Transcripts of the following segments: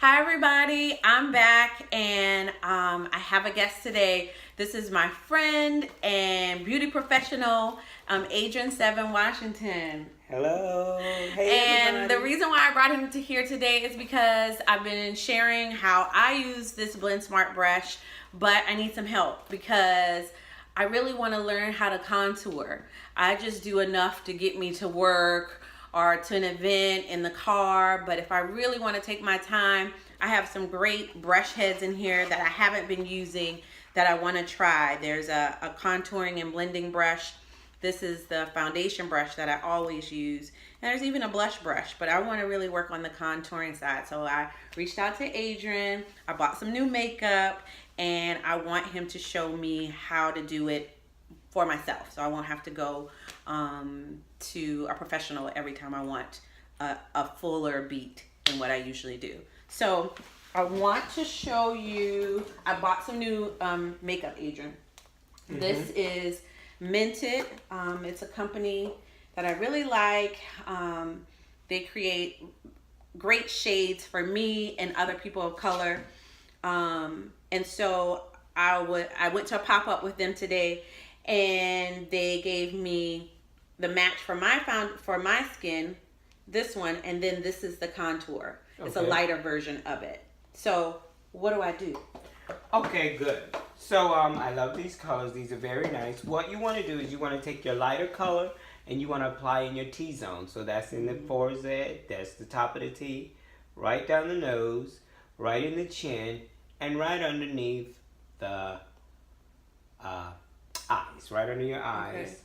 Hi everybody, I'm back and I have a guest today. This is my friend and beauty professional, Adrian Seven Washington. Hello. Hey And everybody. the reason why I brought him to here today is because I've been sharing how I use this blendSMART brush, but I need some help because I really want to learn how to contour. I just do enough to get me to work or to an event in the car, but if I really want to take my time, I have some great brush heads in here that I haven't been using that I want to try. There's a contouring and blending brush. This is the foundation brush that I always use. And there's even a blush brush, but I want to really work on the contouring side. So I reached out to Adrian. I bought some new makeup and I want him to show me how to do it for myself. So I won't have to go to a professional every time I want a fuller beat than what I usually do. So I want to show you, I bought some new makeup, Adrian. This is Minted. It's a company that I really like. They create great shades for me and other people of color. And so I went to a pop-up with them today and they gave me the match for my skin, this one, and then this is the contour. It's a lighter version of it. So what do I do? Okay, good. So I love these colors. These are very nice. What you want to do is you want to take your lighter color and you want to apply in your T-zone. So that's in the forehead, that's the top of the T, right down the nose, right in the chin, and right underneath the eyes, right under your eyes. Okay.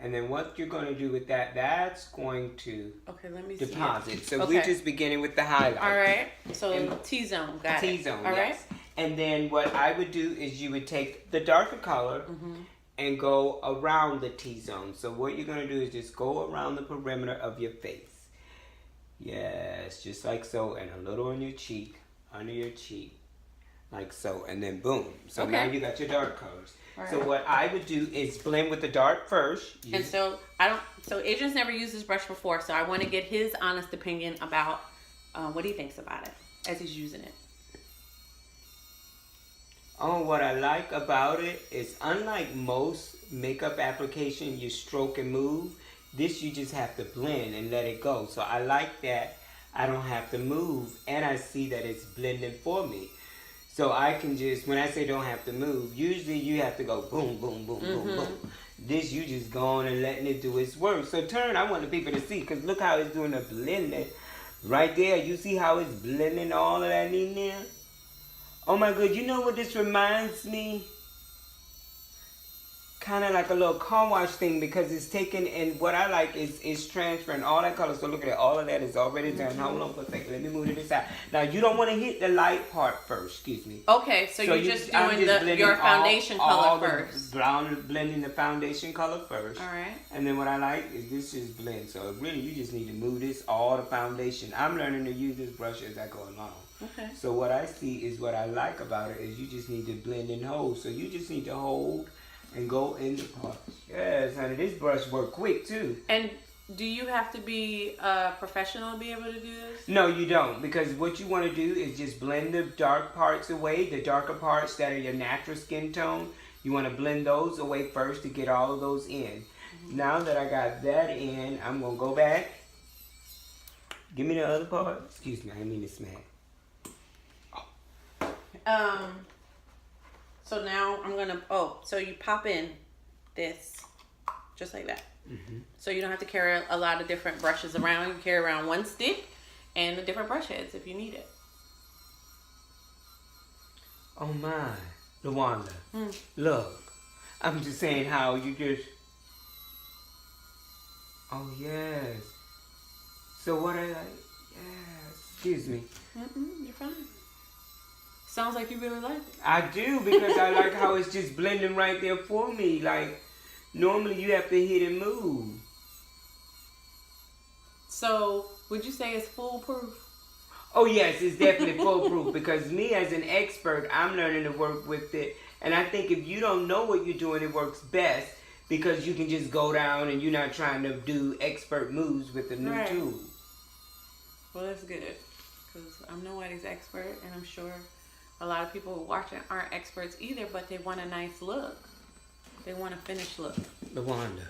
And then what you're going to do with that, that's going to let me deposit. see. So we're just beginning with the highlight. All right. So T-zone, got it. T-zone, All yes. right. And then what I would do is you would take the darker color and go around the T-zone. So what you're going to do is just go around the perimeter of your face. Yes, just like so. And a little on your cheek, under your cheek, like so. And then boom. So now you got your dark colors. Right. So what I would do is blend with the dark first. And so so Adrian's never used this brush before, so I want to get his honest opinion about what he thinks about it as he's using it. Oh, what I like about it is unlike most makeup application, you stroke and move. This you just have to blend and let it go. So I like that I don't have to move and I see that it's blending for me. So I can just, when I say don't have to move, usually you have to go boom, boom, boom, boom, boom. This you just go on and letting it do its work. So I want the people to see, because look how it's doing the blending. Right there, you see how it's blending all of that in there? Oh my God, you know what this reminds me? Kind of like a little car wash thing, because it's taken, and what I like is it's transferring all that color. So look at it, all of that is already done. Hold on for a second, let me move to this side. Now you don't want to hit the light part first, excuse me. Okay, so you're just doing your foundation color first. Blending the foundation color first. All right. And then what I like is this just blend. So really you just need to move this, all the foundation. I'm learning to use this brush as I go along. Okay. So what I see is what I like about it is you just need to blend and hold. So you just need to hold and go in the parts. Yes, honey, this brush work quick too. And do you have to be a professional to be able to do this? No, you don't, because what you want to do is just blend the dark parts away, the darker parts that are your natural skin tone. You want to blend those away first to get all of those in. Now that I got that in, I'm going to go back. Give me the other part. Excuse me, I didn't mean to smack. So now I'm gonna, so you pop in this, just like that. So you don't have to carry a lot of different brushes around. You can carry around one stick and the different brush heads if you need it. Oh my, LaWanda, look, I'm just saying how you just, oh yes. So what I like, yes, excuse me. You're fine. Sounds like you really like it. I do, because I like how it's just blending right there for me. Like, normally you have to hit and move. So, would you say it's foolproof? Oh yes, it's definitely foolproof, because me as an expert, I'm learning to work with it. And I think if you don't know what you're doing, it works best, because you can just go down and you're not trying to do expert moves with a new tool. Well, that's good. because I'm nobody's expert, and I'm sure a lot of people watching aren't experts either, but they want a nice look. They want a finished look. LaWanda,